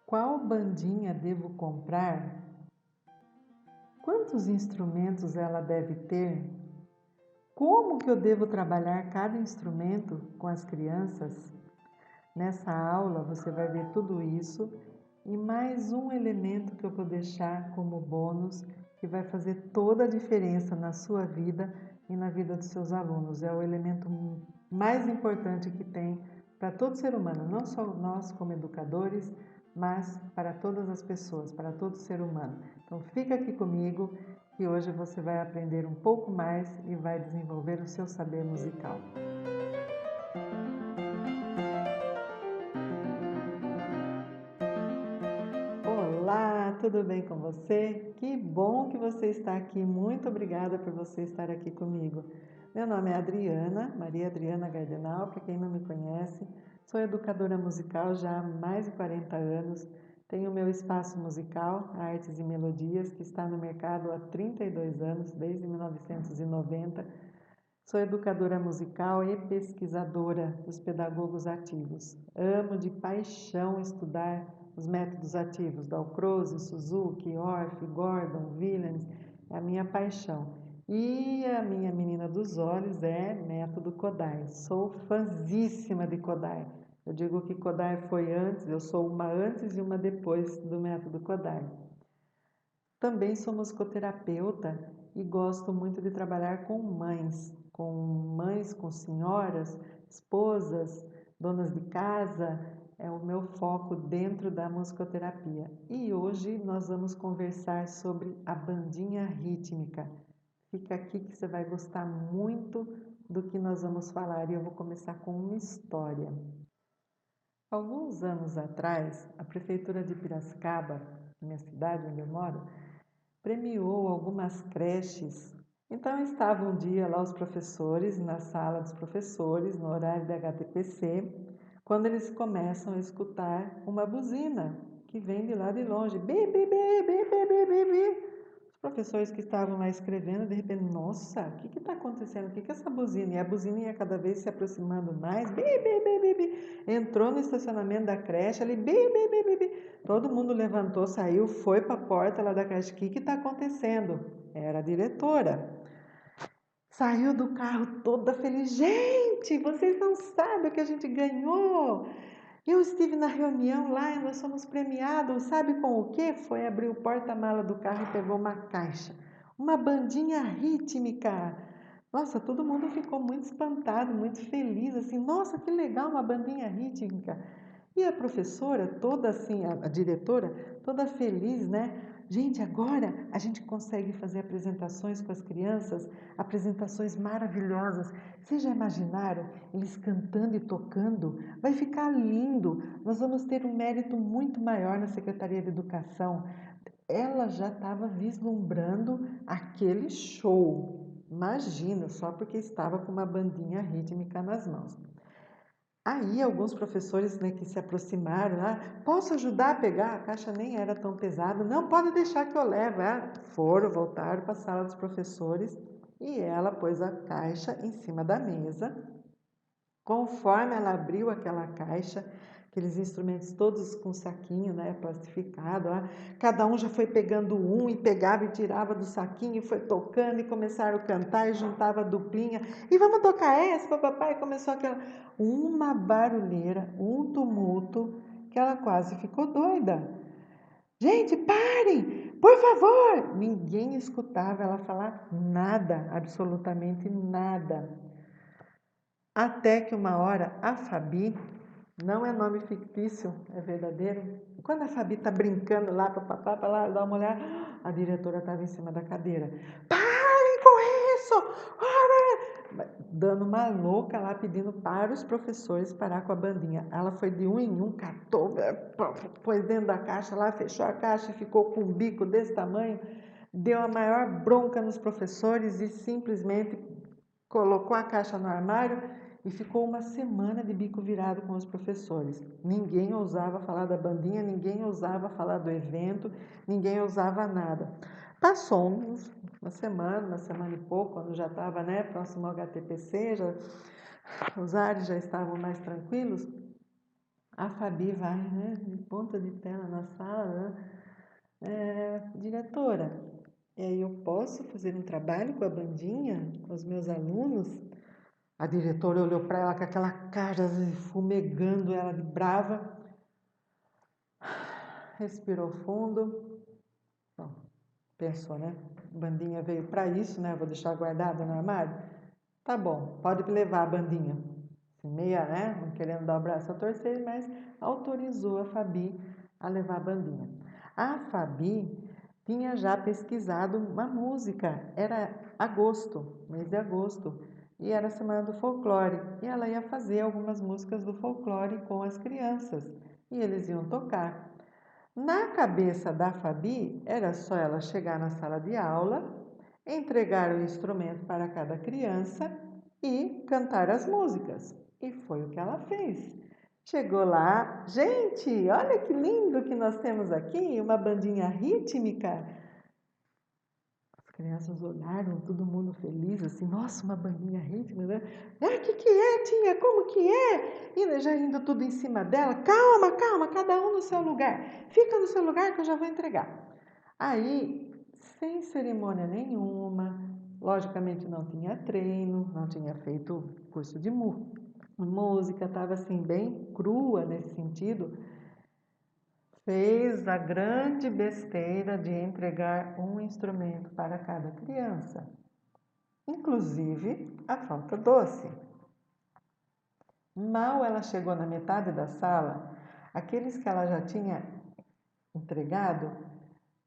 Qual bandinha devo comprar? Quantos instrumentos ela deve ter? Como que eu devo trabalhar cada instrumento com as crianças? Nessa aula você vai ver tudo isso e mais um elemento que eu vou deixar como bônus que vai fazer toda a diferença na sua vida e na vida dos seus alunos. É o elemento mais importante que tem para todo ser humano, não só nós como educadores, mas para todas as pessoas, para todo ser humano. Então fica aqui comigo que hoje você vai aprender um pouco mais e vai desenvolver o seu saber musical. Olá, tudo bem com você? Que bom que você está aqui. Muito obrigada por você estar aqui comigo. Meu nome é Adriana, Maria Adriana Gardenal, para quem não me conhece. Sou educadora musical já há mais de 40 anos. Tenho meu espaço musical, Artes e Melodias, que está no mercado há 32 anos, desde 1990. Sou educadora musical e pesquisadora dos pedagogos ativos. Amo de paixão estudar os métodos ativos, Dalcroze, Suzuki, Orff, Gordon, Williams, é a minha paixão. E a minha menina dos olhos é método Kodály. Sou fãzíssima de Kodály. Eu digo que Kodály foi antes, eu sou uma antes e uma depois do método Kodály. Também sou musicoterapeuta e gosto muito de trabalhar com senhoras, esposas, donas de casa, é o meu foco dentro da musicoterapia. E hoje nós vamos conversar sobre a bandinha rítmica. Fica aqui que você vai gostar muito do que nós vamos falar e eu vou começar com uma história. Alguns anos atrás, a Prefeitura de Piracicaba, minha cidade onde eu moro, premiou algumas creches. Então estavam um dia lá os professores na sala dos professores, no horário da HTPC, quando eles começam a escutar uma buzina que vem de lá de longe. Bi, bi, bi, bi, bi, bi, bi, bi. Os professores que estavam lá escrevendo, de repente, nossa, o que está acontecendo? O que é essa buzina? E a buzina ia cada vez se aproximando mais. Bi, bi, bi, bi, bi. Entrou no estacionamento da creche ali, bi, bi, bi, bi, bi. Todo mundo levantou, saiu, foi para a porta lá da creche. O que está acontecendo? Era a diretora. Saiu do carro toda feliz. Gente, vocês não sabem o que a gente ganhou. Eu estive na reunião lá e nós fomos premiados. Sabe com o quê? Foi abrir o porta-mala do carro e pegou uma caixa. Uma bandinha rítmica. Nossa, todo mundo ficou muito espantado, muito feliz. Assim, nossa, que legal, uma bandinha rítmica. E a professora, toda assim, a diretora, toda feliz, né? Gente, agora a gente consegue fazer apresentações com as crianças, apresentações maravilhosas. Vocês já imaginaram eles cantando e tocando? Vai ficar lindo. Nós vamos ter um mérito muito maior na Secretaria de Educação. Ela já estava vislumbrando aquele show. Imagina, só porque estava com uma bandinha rítmica nas mãos. Aí alguns professores, né, que se aproximaram, posso ajudar a pegar? A caixa nem era tão pesada. Não, pode deixar que eu levo. Voltaram para a sala dos professores e ela pôs a caixa em cima da mesa. Conforme ela abriu aquela caixa, aqueles instrumentos todos com saquinho, né, plastificado, cada um já foi pegando um e pegava e tirava do saquinho e foi tocando e começaram a cantar e juntava a duplinha e vamos tocar essa, papai, começou aquela uma barulheira, um tumulto que ela quase ficou doida. Gente, parem, por favor! Ninguém escutava ela falar nada, absolutamente nada. Até que uma hora a Fabi, não é nome fictício, é verdadeiro. Quando a Fabi está brincando lá para papá, para lá dar uma olhada, a diretora estava em cima da cadeira. Parem com isso! Dando uma louca lá, pedindo para os professores parar com a bandinha. Ela foi de um em um, catou, pôs dentro da caixa lá, fechou a caixa e ficou com um bico desse tamanho. Deu a maior bronca nos professores e simplesmente colocou a caixa no armário e ficou uma semana de bico virado com os professores. Ninguém ousava falar da bandinha, ninguém ousava falar do evento, ninguém ousava nada. Passou uma semana e pouco, quando já estava, né, próximo ao HTPC, os ares já estavam mais tranquilos. A Fabi vai, né, de ponta de tela na sala, né? Diretora, eu posso fazer um trabalho com a bandinha, com os meus alunos? A diretora olhou para ela com aquela cara fumegando ela de brava, respirou fundo. Bom, pensou, né? Bandinha veio para isso, né? Vou deixar guardada no armário. Tá bom, pode levar a bandinha. Meia, né? Não querendo dar o braço a torcer, mas autorizou a Fabi a levar a bandinha. A Fabi tinha já pesquisado uma música, era agosto, mês de agosto, e era a Semana do Folclore. E ela ia fazer algumas músicas do folclore com as crianças, e eles iam tocar. Na cabeça da Fabi, era só ela chegar na sala de aula, entregar o instrumento para cada criança e cantar as músicas. E foi o que ela fez. Chegou lá, gente, olha que lindo que nós temos aqui, uma bandinha rítmica. As crianças olharam, todo mundo feliz, assim, nossa, uma bandinha rítmica, né? Ah, que é, tia? Como que é? E já indo tudo em cima dela. Calma, calma, cada um no seu lugar. Fica no seu lugar que eu já vou entregar. Aí, sem cerimônia nenhuma, logicamente não tinha treino, não tinha feito curso de música, estava assim bem crua nesse sentido, fez a grande besteira de entregar um instrumento para cada criança, inclusive a flauta doce. Mal ela chegou na metade da sala, aqueles que ela já tinha entregado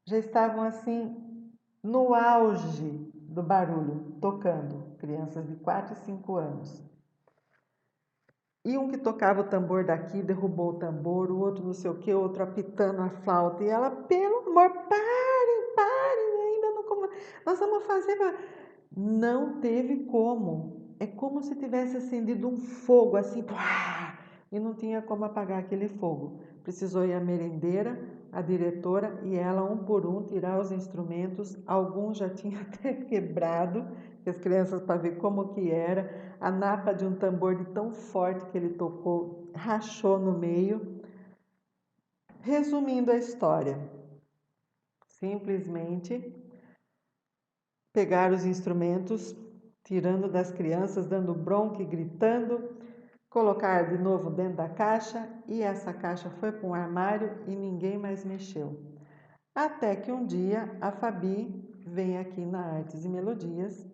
já estavam assim no auge do barulho, tocando, crianças de 4 e 5 anos. E um que tocava o tambor daqui, derrubou o tambor, o outro não sei o que, o outro apitando a flauta. E ela, pelo amor, parem, ainda não. Nós vamos fazer. Não teve como. É como se tivesse acendido um fogo assim, pá, e não tinha como apagar aquele fogo. Precisou ir a merendeira, a diretora e ela, um por um, tirar os instrumentos. Alguns já tinham até quebrado, que as crianças para ver como que era. A napa de um tambor de tão forte que ele tocou rachou no meio. Resumindo a história, simplesmente pegar os instrumentos, tirando das crianças, dando bronca e gritando, colocar de novo dentro da caixa e essa caixa foi para um armário e ninguém mais mexeu. Até que um dia a Fabi vem aqui na Artes e Melodias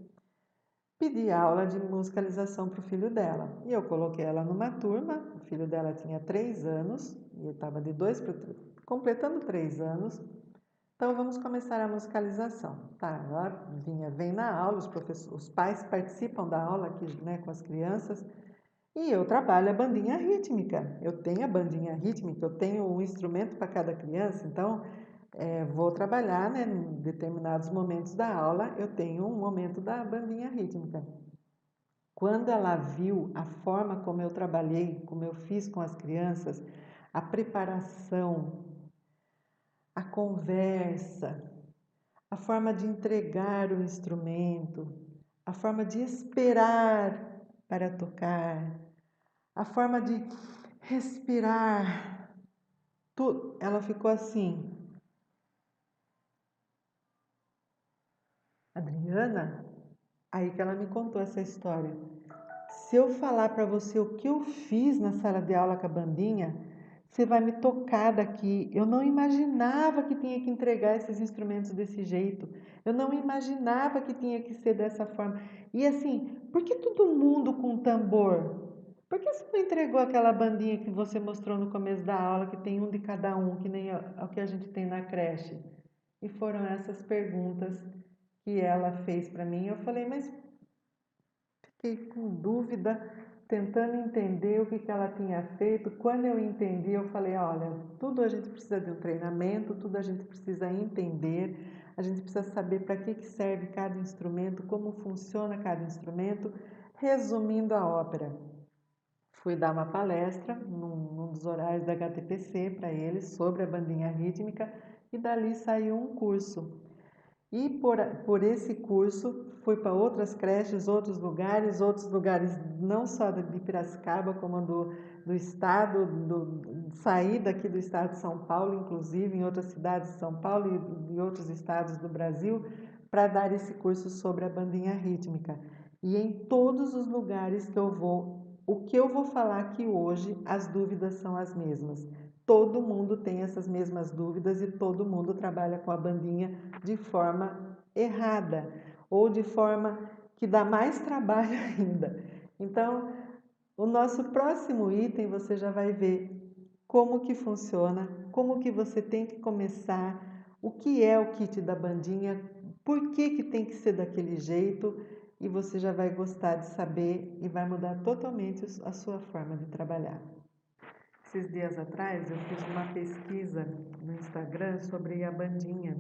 pedir aula de musicalização para o filho dela. E eu coloquei ela numa turma, o filho dela tinha 3 anos, e estava de 2 para completando 3 anos. Então vamos começar a musicalização. Tá, ela vem na aula, os pais participam da aula aqui, né, com as crianças, e eu trabalho a bandinha rítmica. Eu tenho a bandinha rítmica, eu tenho um instrumento para cada criança, então vou trabalhar, né, em determinados momentos da aula, eu tenho um momento da bandinha rítmica. Quando ela viu a forma como eu trabalhei, como eu fiz com as crianças, a preparação, a conversa, a forma de entregar o instrumento, a forma de esperar para tocar, a forma de respirar, tudo, ela ficou assim. Adriana, aí que ela me contou essa história. Se eu falar para você o que eu fiz na sala de aula com a bandinha, você vai me tocar daqui. Eu não imaginava que tinha que entregar esses instrumentos desse jeito. Eu não imaginava que tinha que ser dessa forma. E assim, por que todo mundo com tambor? Por que você não entregou aquela bandinha que você mostrou no começo da aula, que tem um de cada um, que nem o que a gente tem na creche? E foram essas perguntas que ela fez para mim. Eu falei, mas fiquei com dúvida, tentando entender o que ela tinha feito. Quando eu entendi, eu falei, olha, tudo a gente precisa de um treinamento, tudo a gente precisa entender, a gente precisa saber para que serve cada instrumento, como funciona cada instrumento. Resumindo a ópera, fui dar uma palestra num dos horários da HTPC para eles sobre a bandinha rítmica e dali saiu um curso. E por esse curso fui para outras creches, outros lugares não só de Piracicaba, como do estado, saí daqui do estado de São Paulo, inclusive em outras cidades de São Paulo e outros estados do Brasil, para dar esse curso sobre a bandinha rítmica. E em todos os lugares que eu vou, o que eu vou falar aqui hoje, as dúvidas são as mesmas. Todo mundo tem essas mesmas dúvidas e todo mundo trabalha com a bandinha de forma errada ou de forma que dá mais trabalho ainda. Então, o nosso próximo item você já vai ver como que funciona, como que você tem que começar, o que é o kit da bandinha, por que tem que ser daquele jeito, e você já vai gostar de saber e vai mudar totalmente a sua forma de trabalhar. Esses dias atrás eu fiz uma pesquisa no Instagram sobre a bandinha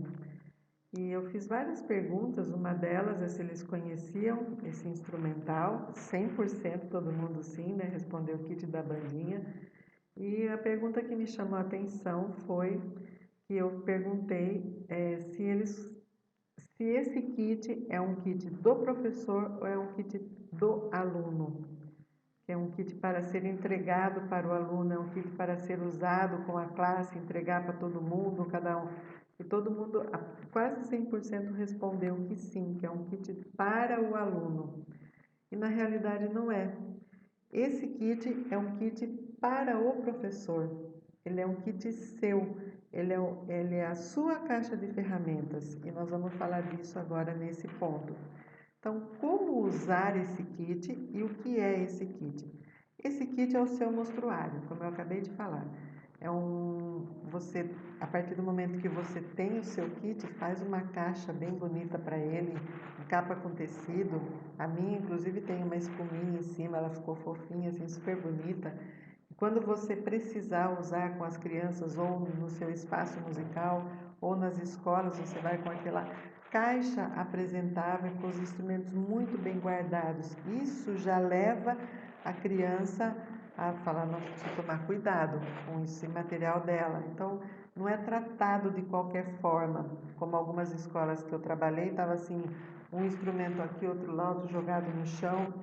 e eu fiz várias perguntas. Uma delas é se eles conheciam esse instrumental. 100% todo mundo sim, né? Respondeu o kit da bandinha. E a pergunta que me chamou a atenção foi que eu perguntei se esse kit é um kit do professor ou é um kit do aluno. É um kit para ser entregado para o aluno, é um kit para ser usado com a classe, entregar para todo mundo, cada um. E todo mundo, quase 100% respondeu que sim, que é um kit para o aluno. E na realidade não é. Esse kit é um kit para o professor. Ele é um kit seu, ele é a sua caixa de ferramentas. E nós vamos falar disso agora nesse ponto. Então, como usar esse kit e o que é esse kit? Esse kit é o seu mostruário, como eu acabei de falar. A partir do momento que você tem o seu kit, faz uma caixa bem bonita para ele, capa com tecido. A minha, inclusive, tem uma espuminha em cima, ela ficou fofinha, assim, super bonita. Quando você precisar usar com as crianças ou no seu espaço musical ou nas escolas, você vai com aquela caixa apresentável com os instrumentos muito bem guardados. Isso já leva a criança a falar, não, precisa tomar cuidado com esse material dela. Então, não é tratado de qualquer forma, como algumas escolas que eu trabalhei, estava assim, um instrumento aqui, outro lá, outro jogado no chão.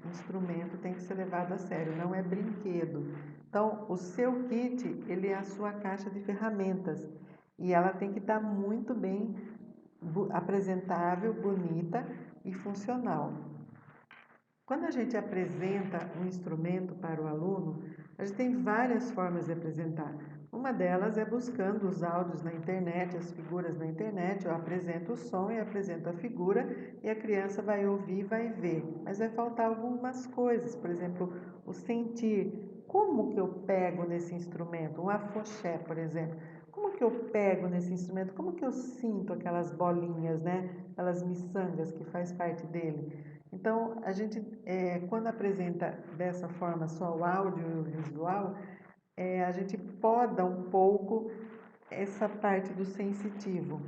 Instrumento tem que ser levado a sério, não é brinquedo. Então, o seu kit, ele é a sua caixa de ferramentas e ela tem que estar muito bem apresentável, bonita e funcional. Quando a gente apresenta um instrumento para o aluno, a gente tem várias formas de apresentar. Uma delas é buscando os áudios na internet, as figuras na internet. Eu apresento o som e apresento a figura e a criança vai ouvir e vai ver. Mas vai faltar algumas coisas, por exemplo, o sentir. Como que eu pego nesse instrumento? Um afoxé, por exemplo. Como que eu pego nesse instrumento? Como que eu sinto aquelas bolinhas, né? Aquelas miçangas que faz parte dele? Então, a gente, quando apresenta dessa forma só o áudio e o visual, a gente poda um pouco essa parte do sensitivo.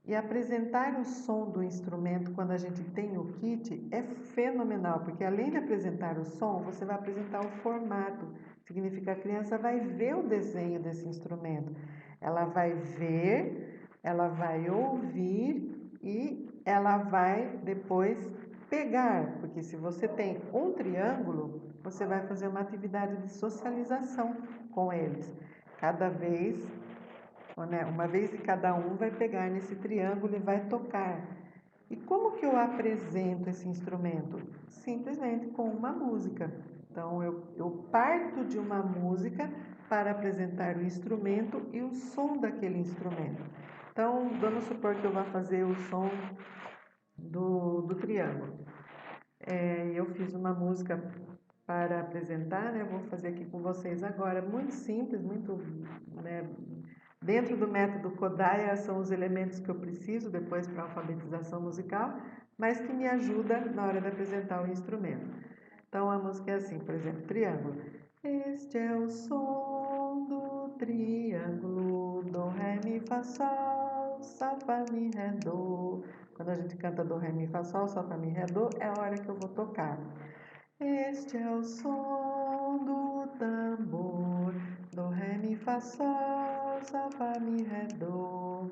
E apresentar o som do instrumento quando a gente tem o kit é fenomenal, porque além de apresentar o som, você vai apresentar o formato. Significa que a criança vai ver o desenho desse instrumento. Ela vai ver, ela vai ouvir e ela vai depois pegar, porque se você tem um triângulo, você vai fazer uma atividade de socialização com eles. Cada vez, né, uma vez que cada um vai pegar nesse triângulo e vai tocar. E como que eu apresento esse instrumento? Simplesmente com uma música. Então, eu parto de uma música para apresentar o instrumento e o som daquele instrumento. Então, vamos supor que eu vá fazer o som do triângulo. Eu fiz uma música para apresentar, né? Vou fazer aqui com vocês agora. Muito simples, muito, né? Dentro do método Kodály são os elementos que eu preciso depois para a alfabetização musical, mas que me ajuda na hora de apresentar o instrumento. Então a música é assim, por exemplo, triângulo. Este é o som do triângulo, do, ré, mi, fá, sol, fá, mi, ré, do. Quando a gente canta do, ré, mi, fá, sol, fá, mi, ré, do, é a hora que eu vou tocar. Este é o som do tambor, do, ré, mi, fá, sol, fá, mi, ré, do.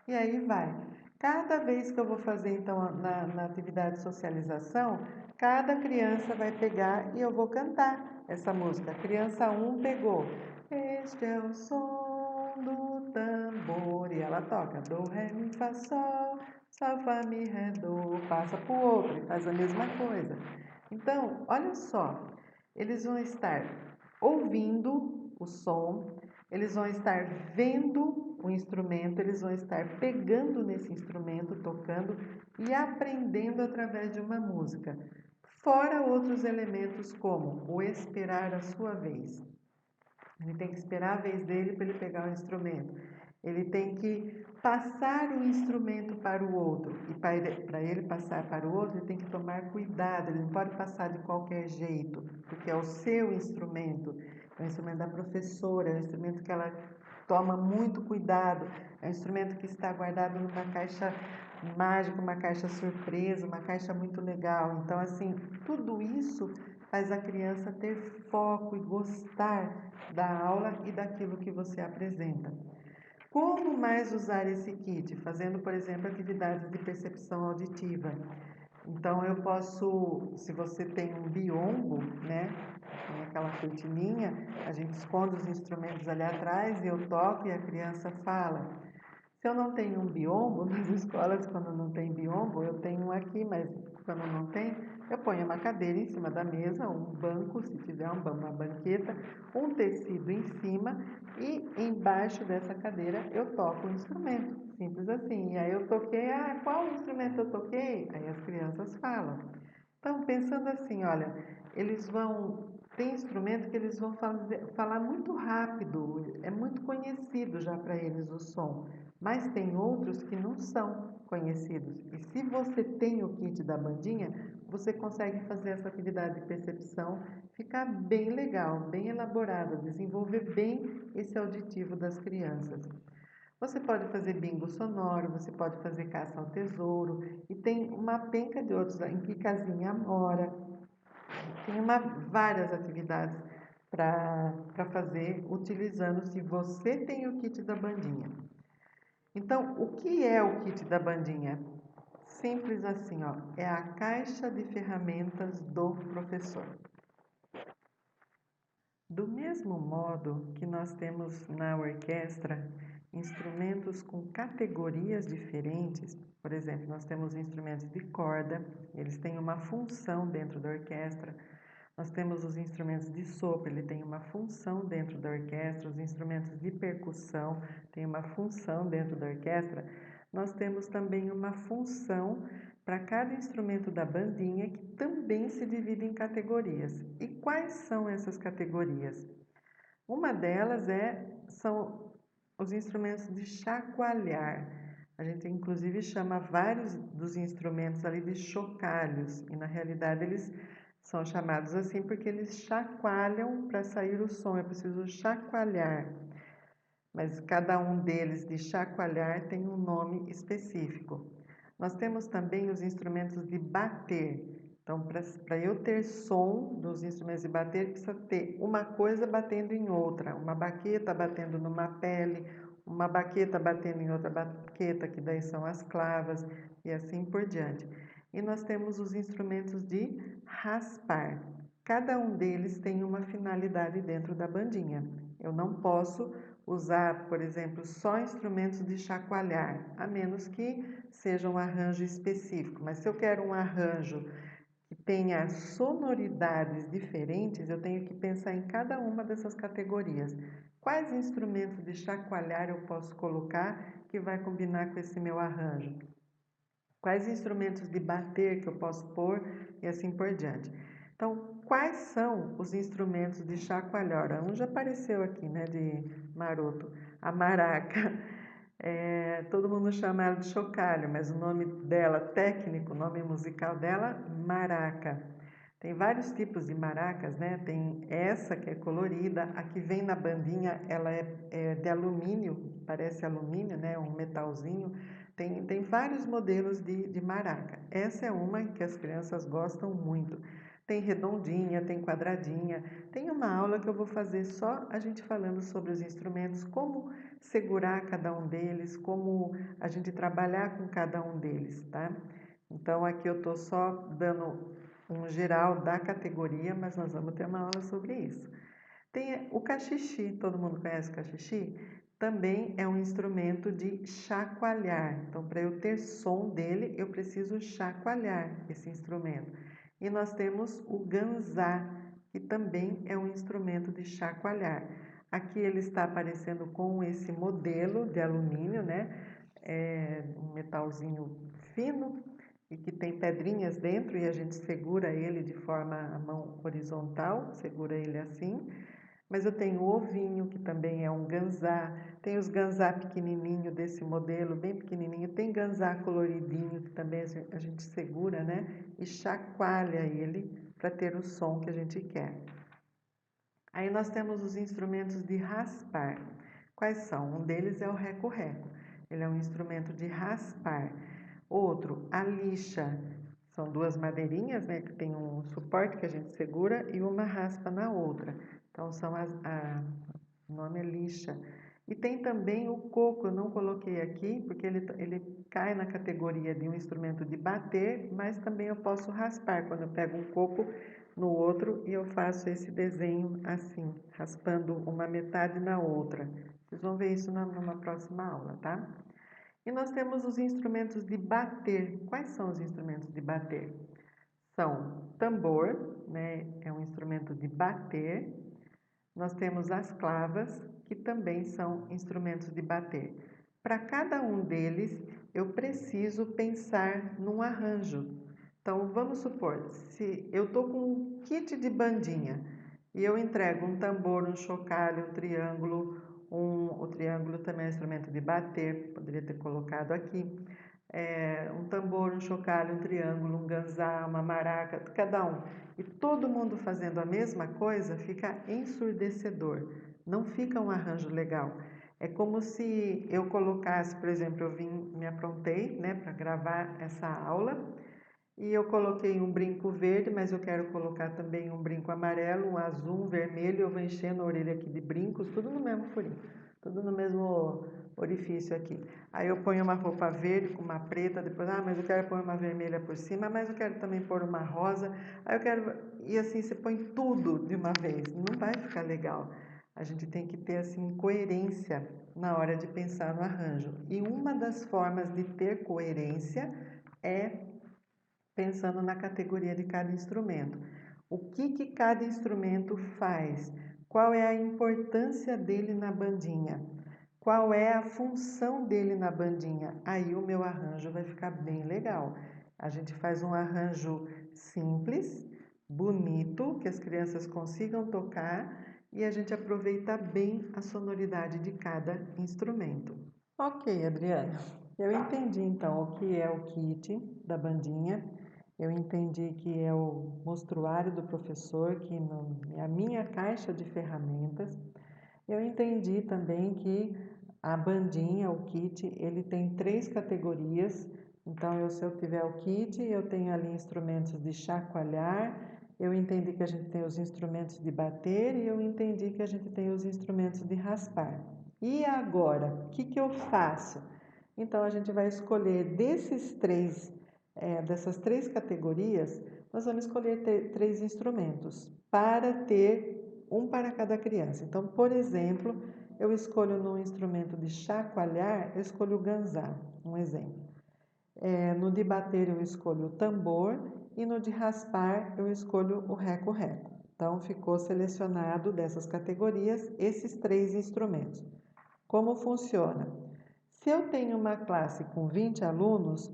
E aí vai. Cada vez que eu vou fazer, então, na atividade de socialização, cada criança vai pegar e eu vou cantar essa música. A criança 1 pegou. Este é o som do tambor. E ela toca. Do, ré, mi, fá, sol, sol, fá, mi, ré, do. Passa para o outro e faz a mesma coisa. Então, olha só. Eles vão estar ouvindo o som, eles vão estar vendo o instrumento, eles vão estar pegando nesse instrumento, tocando e aprendendo através de uma música. Fora outros elementos como o esperar a sua vez. Ele tem que esperar a vez dele para ele pegar o instrumento. Ele tem que passar o instrumento para o outro. E para ele passar para o outro, ele tem que tomar cuidado. Ele não pode passar de qualquer jeito, porque é o seu instrumento. É o instrumento da professora, é o instrumento que ela toma muito cuidado. É um instrumento que está guardado numa caixa mágica, uma caixa surpresa, uma caixa muito legal. Então, assim, tudo isso faz a criança ter foco e gostar da aula e daquilo que você apresenta. Como mais usar esse kit? Fazendo, por exemplo, atividades de percepção auditiva. Então, eu posso, se você tem um biombo, né? Tem aquela cortininha, a gente esconde os instrumentos ali atrás e eu toco e a criança fala. Se eu não tenho um biombo, nas escolas, quando não tem biombo, eu tenho um aqui, mas quando não tem, eu ponho uma cadeira em cima da mesa, um banco, se tiver uma banqueta, um tecido em cima e embaixo dessa cadeira eu toco o instrumento. Simples assim. E aí eu toquei, qual instrumento eu toquei? Aí as crianças falam. Então, pensando assim, olha, tem instrumento que eles vão falar muito rápido, é muito conhecido já para eles o som, mas tem outros que não são conhecidos. E se você tem o kit da bandinha, você consegue fazer essa atividade de percepção ficar bem legal, bem elaborada, desenvolver bem esse auditivo das crianças. Você pode fazer bingo sonoro, você pode fazer caça ao tesouro, e tem uma penca de outros, em que casinha mora. Tem várias atividades para fazer utilizando, se você tem o kit da bandinha. Então, o que é o kit da bandinha? Simples assim, ó, é a caixa de ferramentas do professor. Do mesmo modo que nós temos na orquestra instrumentos com categorias diferentes, por exemplo, nós temos instrumentos de corda, eles têm uma função dentro da orquestra. Nós temos os instrumentos de sopro, ele tem uma função dentro da orquestra. Os instrumentos de percussão têm uma função dentro da orquestra. Nós temos também uma função para cada instrumento da bandinha, que também se divide em categorias. E quais são essas categorias? Uma delas são os instrumentos de chacoalhar. A gente inclusive chama vários dos instrumentos ali de chocalhos, e na realidade eles são chamados assim porque eles chacoalham para sair o som, é preciso chacoalhar. Mas cada um deles de chacoalhar tem um nome específico. Nós temos também os instrumentos de bater. Então, para eu ter som dos instrumentos de bater, precisa ter uma coisa batendo em outra. Uma baqueta batendo numa pele, uma baqueta batendo em outra baqueta, que daí são as clavas, e assim por diante. E nós temos os instrumentos de raspar. Cada um deles tem uma finalidade dentro da bandinha. Eu não posso usar, por exemplo, só instrumentos de chacoalhar, a menos que seja um arranjo específico. Mas se eu quero um arranjo que tenha sonoridades diferentes, eu tenho que pensar em cada uma dessas categorias. Quais instrumentos de chacoalhar eu posso colocar que vai combinar com esse meu arranjo? Quais instrumentos de bater que eu posso pôr e assim por diante. Então, quais são os instrumentos de chacoalhar? Um já apareceu aqui, né, de maroto, a maraca. Todo mundo chama ela de chocalho, mas o nome dela técnico, o nome musical dela, maraca. Tem vários tipos de maracas, né? Tem essa que é colorida, a que vem na bandinha, ela é de alumínio, parece alumínio, né? Um metalzinho. Tem vários modelos de maraca. Essa é uma que as crianças gostam muito. Tem redondinha, tem quadradinha. Tem uma aula que eu vou fazer só a gente falando sobre os instrumentos, como segurar cada um deles, como a gente trabalhar com cada um deles, tá? Então aqui eu estou só dando um geral da categoria, mas nós vamos ter uma aula sobre isso. Tem o cachixi, todo mundo conhece o cachixi? Também é um instrumento de chacoalhar. Então, para eu ter som dele, eu preciso chacoalhar esse instrumento. E nós temos o ganzá, que também é um instrumento de chacoalhar. Aqui ele está aparecendo com esse modelo de alumínio, né? É um metalzinho fino e que tem pedrinhas dentro e a gente segura ele de forma a mão horizontal, segura ele assim. Mas eu tenho o ovinho, que também é um ganzá. Tem os ganzá pequenininho desse modelo, bem pequenininho. Tem ganzá coloridinho, que também a gente segura, né? E chacoalha ele para ter o som que a gente quer. Aí nós temos os instrumentos de raspar. Quais são? Um deles é o reco-reco. Ele é um instrumento de raspar. Outro, a lixa. São duas madeirinhas, né, que tem um suporte que a gente segura e uma raspa na outra. Então, o nome é lixa. E tem também o coco, eu não coloquei aqui, porque ele cai na categoria de um instrumento de bater, mas também eu posso raspar, quando eu pego um coco no outro e eu faço esse desenho assim, raspando uma metade na outra. Vocês vão ver isso numa próxima aula, tá? E nós temos os instrumentos de bater. Quais são os instrumentos de bater? São tambor, né? É um instrumento de bater. Nós temos as clavas, que também são instrumentos de bater. Para cada um deles, eu preciso pensar num arranjo. Então, vamos supor, se eu estou com um kit de bandinha e eu entrego um tambor, um chocalho, um triângulo, o triângulo também é um instrumento de bater, poderia ter colocado aqui. Um tambor, um chocalho, um triângulo, um ganzá, uma maraca, cada um. E todo mundo fazendo a mesma coisa fica ensurdecedor, não fica um arranjo legal. É como se eu colocasse, por exemplo, me aprontei, né, para gravar essa aula e eu coloquei um brinco verde, mas eu quero colocar também um brinco amarelo, um azul, um vermelho, eu vou enchendo a orelha aqui de brincos, tudo no mesmo furinho, tudo no mesmo orifício aqui. Aí eu ponho uma roupa verde com uma preta, depois, mas eu quero pôr uma vermelha por cima, mas eu quero também pôr uma rosa, aí eu quero... E assim, você põe tudo de uma vez, não vai ficar legal. A gente tem que ter, assim, coerência na hora de pensar no arranjo. E uma das formas de ter coerência é pensando na categoria de cada instrumento. O que cada instrumento faz? Qual é a importância dele na bandinha? Qual é a função dele na bandinha? Aí o meu arranjo vai ficar bem legal. A gente faz um arranjo simples, bonito, que as crianças consigam tocar e a gente aproveita bem a sonoridade de cada instrumento. Ok, Adriana, eu entendi então o que é o kit da bandinha. Eu entendi que é o mostruário do professor, que é a minha caixa de ferramentas. Eu entendi também que a bandinha, o kit, ele tem 3 categorias. Então, se eu tiver o kit, eu tenho ali instrumentos de chacoalhar, eu entendi que a gente tem os instrumentos de bater e eu entendi que a gente tem os instrumentos de raspar. E agora, o que eu faço? Então, a gente vai escolher dessas 3 categorias, nós vamos escolher 3 instrumentos para ter um para cada criança. Então, por exemplo, eu escolho no instrumento de chacoalhar, eu escolho o ganzá, um exemplo. No de bater eu escolho o tambor e no de raspar eu escolho o reco-reco. Então, ficou selecionado dessas categorias esses 3 instrumentos. Como funciona? Se eu tenho uma classe com 20 alunos,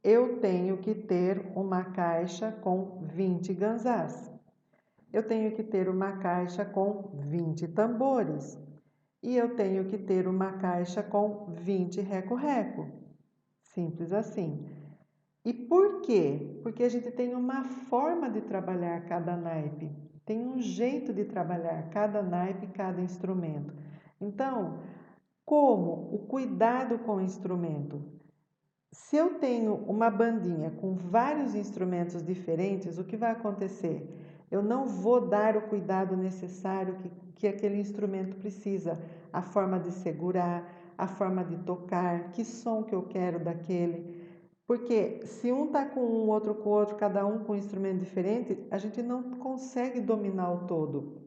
eu tenho que ter uma caixa com 20 ganzás. Eu tenho que ter uma caixa com 20 tambores. E eu tenho que ter uma caixa com 20 reco-reco. Simples assim. E por quê? Porque a gente tem uma forma de trabalhar cada naipe. Tem um jeito de trabalhar cada naipe, cada instrumento. Então, como o cuidado com o instrumento? Se eu tenho uma bandinha com vários instrumentos diferentes, o que vai acontecer? Eu não vou dar o cuidado necessário que aquele instrumento precisa, a forma de segurar, a forma de tocar, que som que eu quero daquele. Porque se um está com um, outro com outro, cada um com um instrumento diferente, a gente não consegue dominar o todo.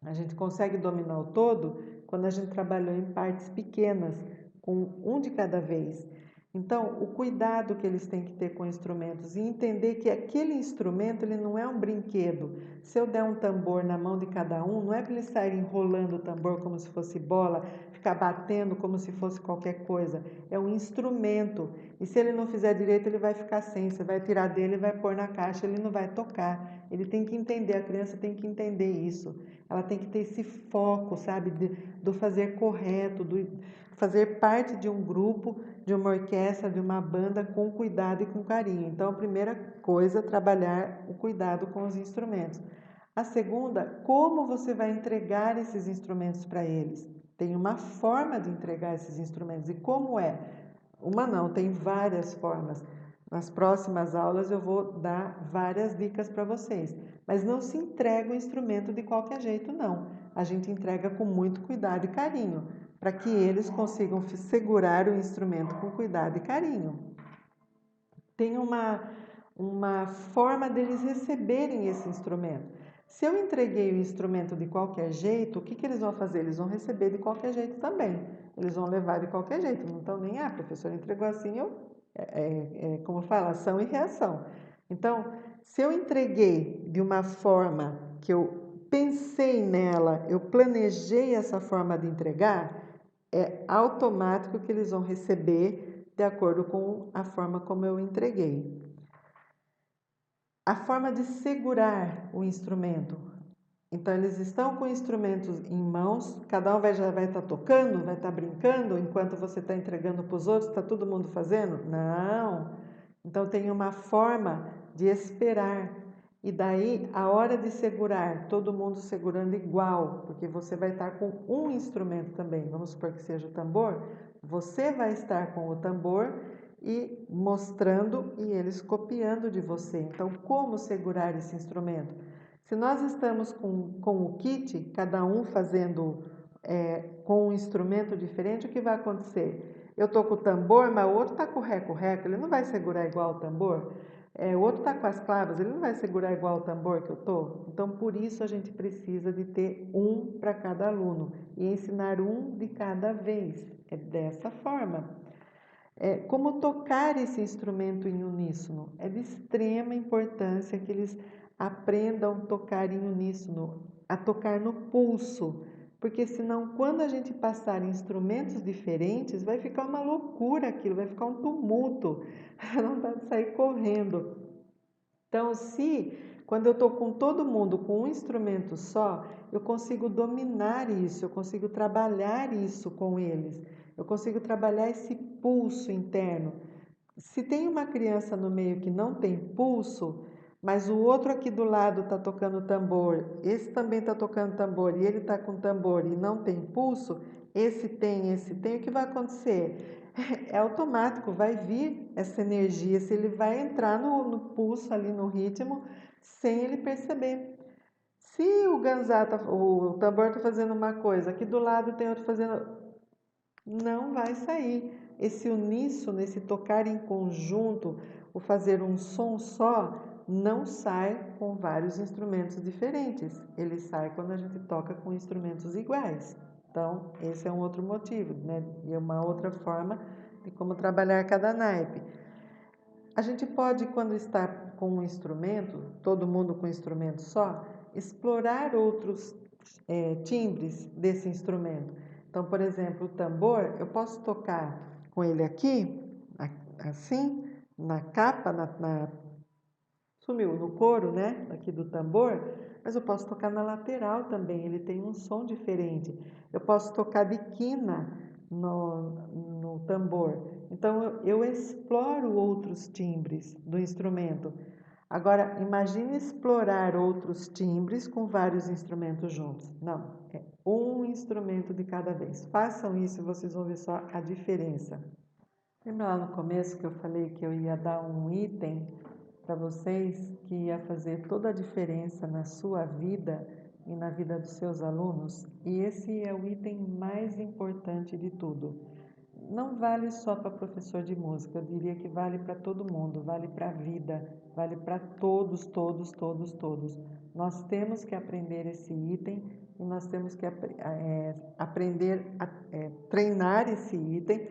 A gente consegue dominar o todo quando a gente trabalhou em partes pequenas, com um de cada vez. Então, o cuidado que eles têm que ter com instrumentos e entender que aquele instrumento ele não é um brinquedo. Se eu der um tambor na mão de cada um, não é para eles saírem enrolando o tambor como se fosse bola, ficar batendo como se fosse qualquer coisa. É um instrumento. E se ele não fizer direito, ele vai ficar sem. Você vai tirar dele e vai pôr na caixa, ele não vai tocar. Ele tem que entender, a criança tem que entender isso. Ela tem que ter esse foco, sabe, do fazer correto, do fazer parte de um grupo, de uma orquestra, de uma banda com cuidado e com carinho. Então, a primeira coisa, trabalhar o cuidado com os instrumentos. A segunda, como você vai entregar esses instrumentos para eles? Tem uma forma de entregar esses instrumentos. E como é? Uma não, tem várias formas. Nas próximas aulas eu vou dar várias dicas para vocês. Mas não se entrega o instrumento de qualquer jeito, não. A gente entrega com muito cuidado e carinho, para que eles consigam segurar o instrumento com cuidado e carinho. Tem uma forma deles receberem esse instrumento. Se eu entreguei o instrumento de qualquer jeito, o que eles vão fazer? Eles vão receber de qualquer jeito também. Eles vão levar de qualquer jeito. Não estão nem, professor entregou assim, como fala, ação e reação. Então, se eu entreguei de uma forma que eu pensei nela, eu planejei essa forma de entregar, é automático que eles vão receber de acordo com a forma como eu entreguei. A forma de segurar o instrumento. Então, eles estão com instrumentos em mãos, cada um já vai estar tocando, vai estar brincando, enquanto você está entregando para os outros, está todo mundo fazendo? Não! Então, tem uma forma de esperar. E daí, a hora de segurar, todo mundo segurando igual, porque você vai estar com um instrumento também. Vamos supor que seja o tambor. Você vai estar com o tambor e mostrando e eles copiando de você. Então, como segurar esse instrumento? Se nós estamos com o kit, cada um fazendo com um instrumento diferente, o que vai acontecer? Eu estou com o tambor, mas o outro está com o reco-reco, ele não vai segurar igual o tambor. O outro está com as clavas, ele não vai segurar igual o tambor que eu estou. Então, por isso a gente precisa de ter um para cada aluno e ensinar um de cada vez. É dessa forma. Como tocar esse instrumento em uníssono? É de extrema importância que eles aprendam a tocar em uníssono, a tocar no pulso, porque senão quando a gente passar instrumentos diferentes, vai ficar uma loucura aquilo, vai ficar um tumulto, não dá de sair correndo. Então, se quando eu estou com todo mundo com um instrumento só, eu consigo dominar isso, eu consigo trabalhar isso com eles, eu consigo trabalhar esse pulso interno. Se tem uma criança no meio que não tem pulso, mas o outro aqui do lado está tocando tambor, esse também está tocando tambor e ele está com tambor e não tem pulso, esse tem, o que vai acontecer? É automático, vai vir essa energia, se ele vai entrar no pulso ali no ritmo sem ele perceber. Se o ganzá, o tambor está fazendo uma coisa, aqui do lado tem outro fazendo, não vai sair. Esse uníssono, esse tocar em conjunto, o fazer um som só, não sai com vários instrumentos diferentes. Ele sai quando a gente toca com instrumentos iguais. Então, esse é um outro motivo, né? E é uma outra forma de como trabalhar cada naipe. A gente pode, quando está com um instrumento, todo mundo com um instrumento só, explorar outros timbres desse instrumento. Então, por exemplo, o tambor, eu posso tocar com ele aqui, assim, na capa, sumiu no couro, né, aqui do tambor, mas eu posso tocar na lateral também, ele tem um som diferente. Eu posso tocar de quina no tambor. Então, eu exploro outros timbres do instrumento. Agora, imagine explorar outros timbres com vários instrumentos juntos. Não, é um instrumento de cada vez. Façam isso e vocês vão ver só a diferença. Lembra lá no começo que eu falei que eu ia dar um item para vocês que ia fazer toda a diferença na sua vida e na vida dos seus alunos? E esse é o item mais importante de tudo. Não vale só para professor de música, eu diria que vale para todo mundo, vale para a vida, vale para todos, todos, todos, todos. Nós temos que aprender esse item e nós temos que aprender a treinar esse item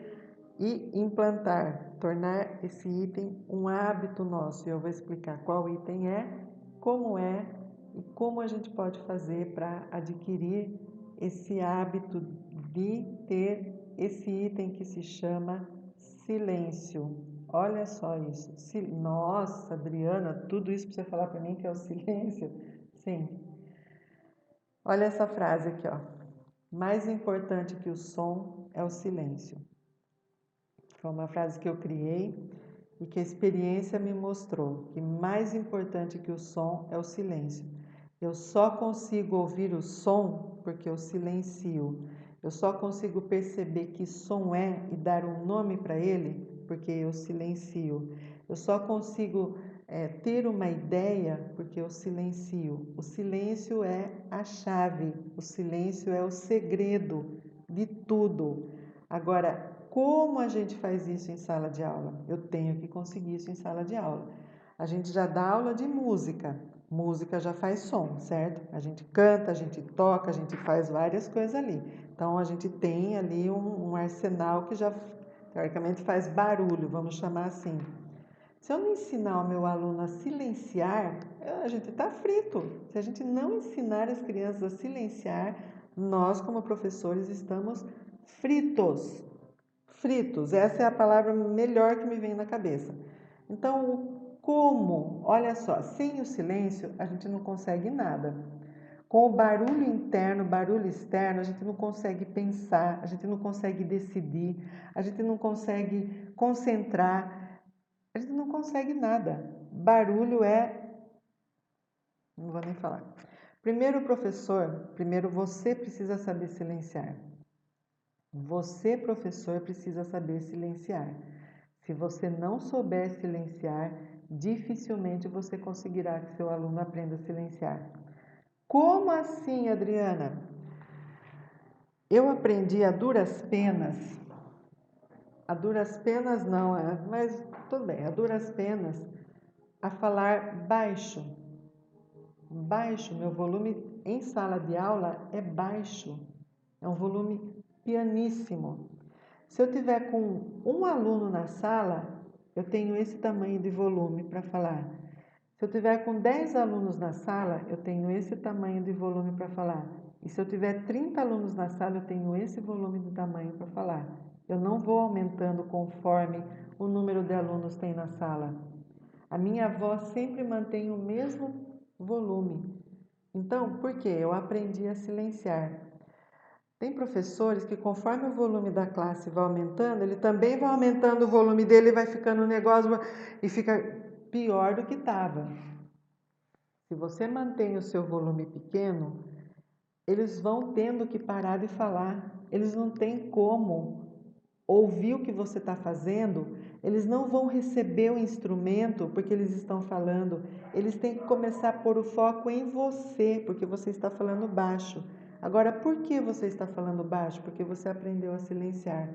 e implantar, tornar esse item um hábito nosso. Eu vou explicar qual item é e como a gente pode fazer para adquirir esse hábito de ter esse item que se chama silêncio. Olha só isso. Nossa, Adriana, tudo isso para você falar para mim que é o silêncio? Sim. Olha essa frase aqui, ó. Mais importante que o som é o silêncio. Foi uma frase que eu criei e que a experiência me mostrou que mais importante que o som é o silêncio. Eu só consigo ouvir o som porque eu silencio. Eu só consigo perceber que som é e dar um nome para ele porque eu silencio. Eu só consigo ter uma ideia porque eu silencio. O silêncio é a chave, o silêncio é o segredo de tudo. Agora, como a gente faz isso em sala de aula? Eu tenho que conseguir isso em sala de aula. A gente já dá aula de música. Música já faz som, certo? A gente canta, a gente toca, a gente faz várias coisas ali. Então a gente tem ali um arsenal que já teoricamente faz barulho, vamos chamar assim. Se eu não ensinar o meu aluno a silenciar, a gente está frito. Se a gente não ensinar as crianças a silenciar, nós, como professores, estamos fritos. Fritos, essa é a palavra melhor que me vem na cabeça. Então, como? Olha só, sem o silêncio a gente não consegue nada. Com o barulho interno, barulho externo, a gente não consegue pensar, a gente não consegue decidir, a gente não consegue concentrar, a gente não consegue nada. Barulho é. Não vou nem falar. Primeiro, professor, primeiro você precisa saber silenciar. Você, professor, precisa saber silenciar. Se você não souber silenciar, dificilmente você conseguirá que seu aluno aprenda a silenciar. Como assim, Adriana? Eu aprendi a duras penas não, mas tudo bem, a duras penas, a falar baixo. Baixo, meu volume em sala de aula é baixo, é um volume pianíssimo. Se eu tiver com um aluno na sala, eu tenho esse tamanho de volume para falar. Se eu tiver com 10 alunos na sala, eu tenho esse tamanho de volume para falar. E se eu tiver 30 alunos na sala, eu tenho esse volume de tamanho para falar. Eu não vou aumentando conforme o número de alunos tem na sala. A minha voz sempre mantém o mesmo volume. Então, por quê? Eu aprendi a silenciar. Tem professores que, conforme o volume da classe vai aumentando, ele também vai aumentando o volume dele, vai ficando um negócio e fica pior do que estava. Se você mantém o seu volume pequeno, eles vão tendo que parar de falar. Eles não têm como ouvir o que você está fazendo, eles não vão receber o instrumento porque eles estão falando. Eles têm que começar a pôr o foco em você, porque você está falando baixo. Agora, por que você está falando baixo? Porque você aprendeu a silenciar.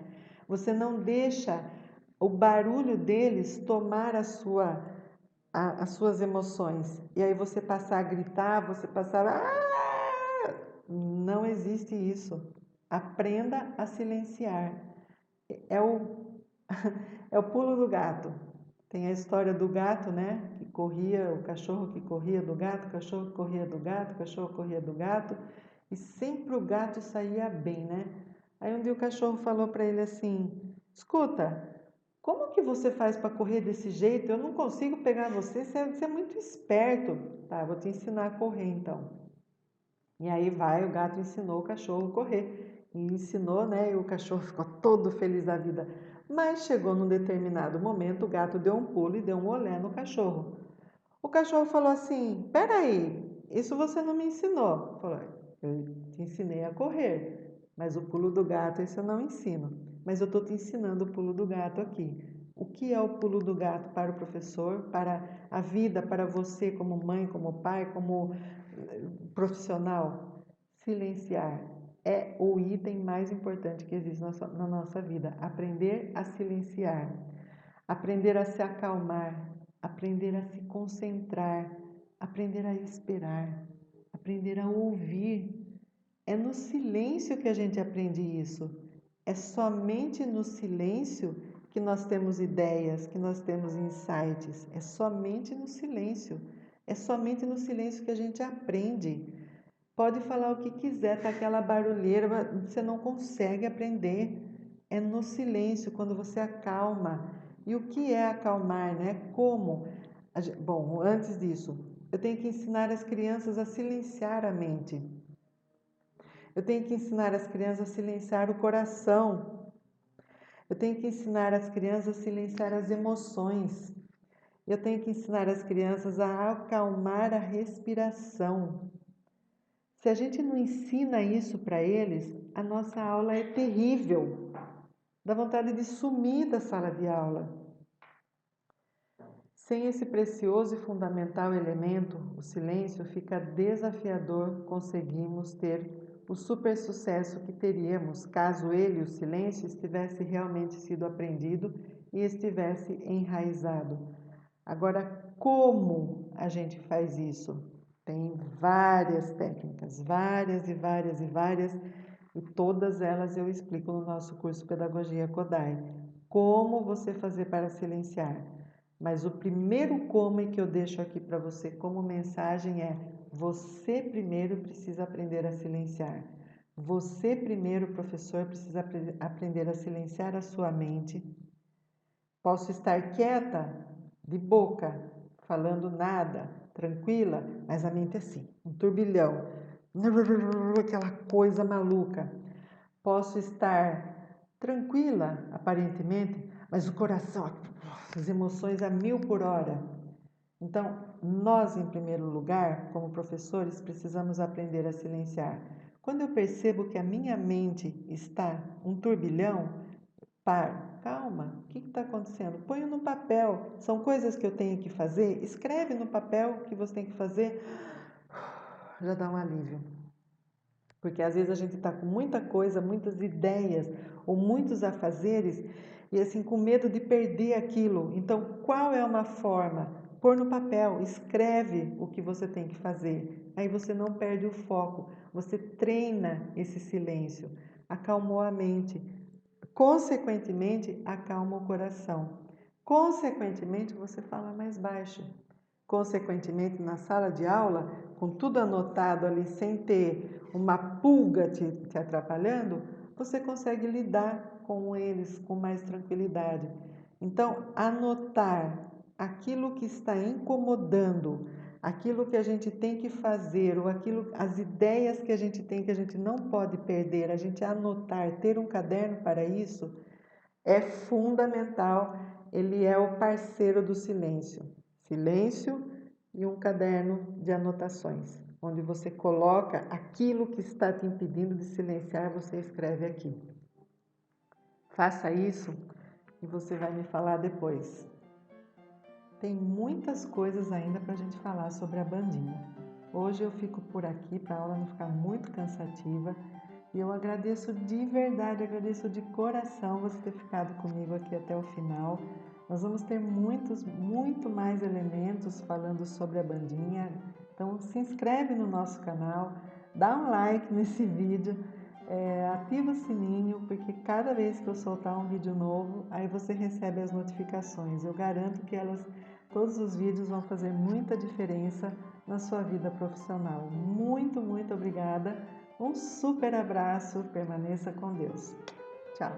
Você não deixa o barulho deles tomar as suas emoções. E aí você passar a gritar, você passar a... Não existe isso. Aprenda a silenciar. É o, é o pulo do gato. Tem a história do gato, né? Que corria, o cachorro que corria do gato, o cachorro que corria do gato, o cachorro corria do gato. E sempre o gato saía bem, né? Aí um dia o cachorro falou para ele assim: escuta, como que você faz para correr desse jeito? Eu não consigo pegar você, você é muito esperto. Tá, vou te ensinar a correr então. E aí o gato ensinou o cachorro a correr. E ensinou, né? E o cachorro ficou todo feliz da vida. Mas chegou num determinado momento, o gato deu um pulo e deu um olé no cachorro. O cachorro falou assim: peraí, isso você não me ensinou. Falou: eu te ensinei a correr. Mas o pulo do gato, esse eu não ensino. Mas eu estou te ensinando o pulo do gato aqui. O que é o pulo do gato para o professor, para a vida, para você como mãe, como pai, como profissional? Silenciar é o item mais importante que existe na nossa vida. Aprender a silenciar, aprender a se acalmar, aprender a se concentrar, aprender a esperar, aprender a ouvir. É no silêncio que a gente aprende isso. É somente no silêncio que nós temos ideias, que nós temos insights. É somente no silêncio. É somente no silêncio que a gente aprende. Pode falar o que quiser, tá aquela barulheira, você não consegue aprender. É no silêncio, quando você acalma. E o que é acalmar, né? Como? Bom, antes disso, eu tenho que ensinar as crianças a silenciar a mente. Eu tenho que ensinar as crianças a silenciar o coração. Eu tenho que ensinar as crianças a silenciar as emoções. Eu tenho que ensinar as crianças a acalmar a respiração. Se a gente não ensina isso para eles, a nossa aula é terrível. Dá vontade de sumir da sala de aula. Sem esse precioso e fundamental elemento, o silêncio, fica desafiador conseguirmos ter o super sucesso que teríamos caso ele, o silêncio, estivesse realmente sido aprendido e estivesse enraizado. Agora, como a gente faz isso? Tem várias técnicas, várias, e todas elas eu explico no nosso curso Pedagogia Kodály. Como você fazer para silenciar? Mas o primeiro como que eu deixo aqui para você como mensagem é: você primeiro precisa aprender a silenciar. Você primeiro, professor, precisa aprender a silenciar a sua mente. Posso estar quieta, de boca, falando nada, tranquila, mas a mente é assim, um turbilhão, aquela coisa maluca. Posso estar tranquila, aparentemente, mas o coração, as emoções a 1000 por hora. Então, nós, em primeiro lugar, como professores, precisamos aprender a silenciar. Quando eu percebo que a minha mente está um turbilhão, calma, o que está acontecendo? Põe no papel, são coisas que eu tenho que fazer, escreve no papel o que você tem que fazer, já dá um alívio. Porque às vezes a gente está com muita coisa, muitas ideias ou muitos afazeres e assim com medo de perder aquilo. Então, qual é uma forma? Pôr no papel, escreve o que você tem que fazer. Aí você não perde o foco, você treina esse silêncio, acalmou a mente. Consequentemente, acalma o coração. Consequentemente, você fala mais baixo. Consequentemente, na sala de aula, com tudo anotado ali, sem ter uma pulga te atrapalhando, você consegue lidar com eles com mais tranquilidade. Então, anotar aquilo que está incomodando, aquilo que a gente tem que fazer, ou as ideias que a gente não pode perder, a gente anotar, ter um caderno para isso, é fundamental. Ele é o parceiro do silêncio. Silêncio e um caderno de anotações, onde você coloca aquilo que está te impedindo de silenciar, você escreve aqui. Faça isso e você vai me falar depois. Tem muitas coisas ainda para a gente falar sobre a bandinha. Hoje eu fico por aqui para a aula não ficar muito cansativa e eu agradeço de verdade, agradeço de coração você ter ficado comigo aqui até o final. Nós vamos ter muito mais elementos falando sobre a bandinha, então se inscreve no nosso canal, dá um like nesse vídeo, ativa o sininho, porque cada vez que eu soltar um vídeo novo, aí você recebe as notificações. Eu garanto que todos os vídeos vão fazer muita diferença na sua vida profissional. Muito obrigada. Um super abraço. Permaneça com Deus. Tchau.